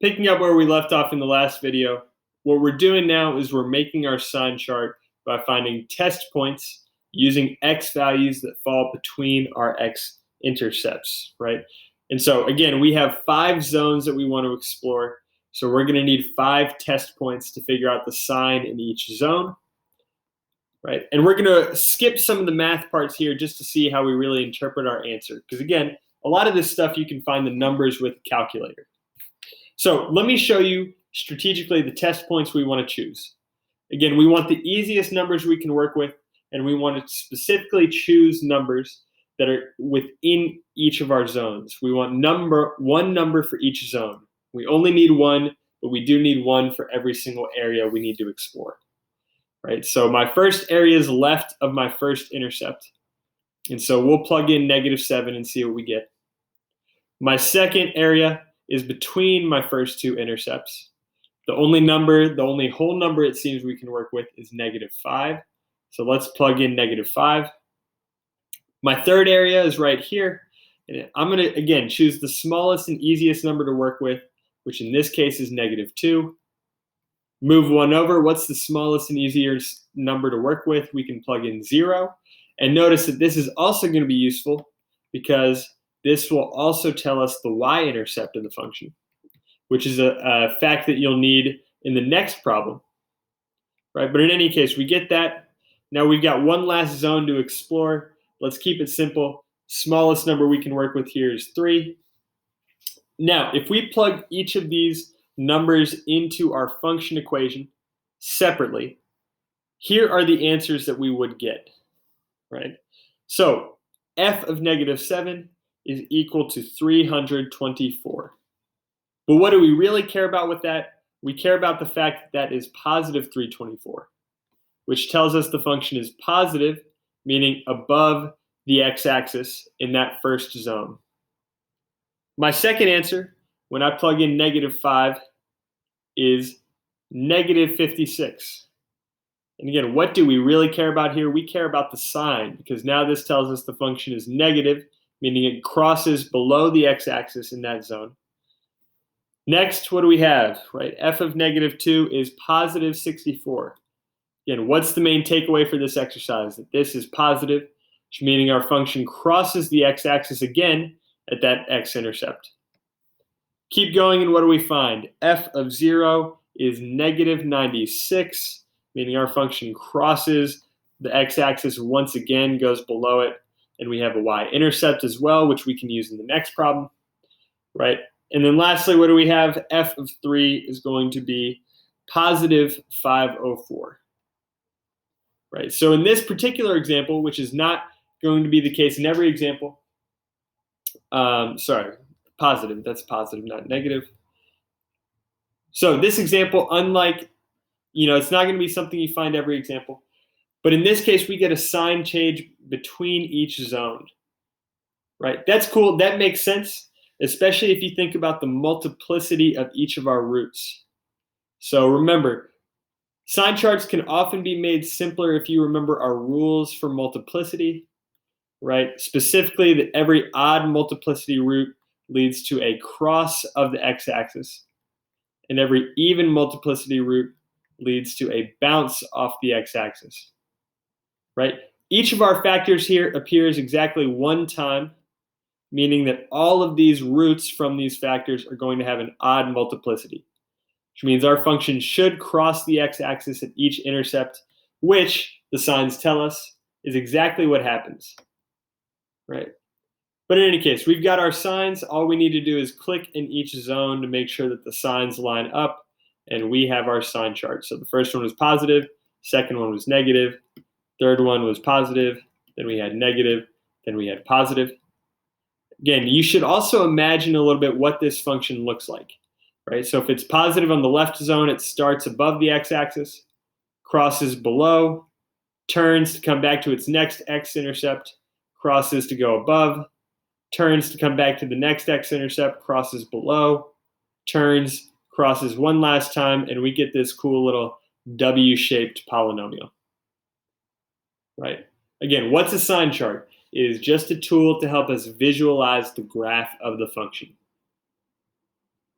Picking up where we left off in the last video, what we're doing now is we're making our sign chart by finding test points using x values that fall between our x-intercepts, right? And so again, we have 5 zones that we want to explore. So we're going to need 5 test points to figure out the sign in each zone, right? And we're going to skip some of the math parts here just to see how we really interpret our answer. Because again, a lot of this stuff you can find the numbers with a calculator. So let me show you strategically the test points we want to choose. Again, we want the easiest numbers we can work with, and we want to specifically choose numbers that are within each of our zones. We want one number for each zone. We only need one, but we do need one for every single area we need to explore. Right? So my first area is left of my first intercept. And so we'll plug in -7 and see what we get. My second area is between my first 2 intercepts. The only whole number it seems we can work with is -5. So let's plug in -5. My third area is right here. And I'm going to, again, choose the smallest and easiest number to work with, which in this case is -2. Move one over. What's the smallest and easiest number to work with? We can plug in 0. And notice that this is also going to be useful because this will also tell us the y-intercept of the function, which is a fact that you'll need in the next problem, right? But in any case, we get that. Now we've got one last zone to explore. Let's keep it simple. Smallest number we can work with here is 3. Now, if we plug each of these numbers into our function equation separately, here are the answers that we would get, right? So f of -7 is equal to 324. But what do we really care about with that? We care about the fact that is positive 324, which tells us the function is positive, meaning above the x-axis in that first zone. My second answer, when I plug in -5, is -56. And again, what do we really care about here? We care about the sign, because now this tells us the function is negative, meaning it crosses below the x-axis in that zone. Next, what do we have, right? F of -2 is positive 64. Again, what's the main takeaway for this exercise? That this is positive, meaning our function crosses the x-axis again at that x-intercept. Keep going, and what do we find? F of 0 is -96, meaning our function crosses the x-axis once again, goes below it, and we have a y-intercept as well, which we can use in the next problem, right? And then lastly, what do we have? F of 3 is going to be positive 504, right? So in this particular example, which is not going to be the case in every example, positive, that's positive, not negative. So this example, unlike, it's not going to be something you find every example, but in this case, we get a sign change between each zone, right? That's cool. That makes sense, especially if you think about the multiplicity of each of our roots. So remember, sign charts can often be made simpler if you remember our rules for multiplicity, right? Specifically, that every odd multiplicity root leads to a cross of the x-axis, and every even multiplicity root leads to a bounce off the x-axis, right? Each of our factors here appears exactly one time, meaning that all of these roots from these factors are going to have an odd multiplicity, which means our function should cross the x-axis at each intercept, which the signs tell us is exactly what happens, right? But in any case, we've got our signs. All we need to do is click in each zone to make sure that the signs line up, and we have our sign chart. So the first one was positive, second one was negative, third one was positive, then we had negative, then we had positive. Again, you should also imagine a little bit what this function looks like, right? So if it's positive on the left zone, it starts above the x-axis, crosses below, turns to come back to its next x-intercept, crosses to go above, turns to come back to the next x-intercept, crosses below, turns, crosses one last time, and we get this cool little W-shaped polynomial, right? Again, what's a sign chart? It is just a tool to help us visualize the graph of the function.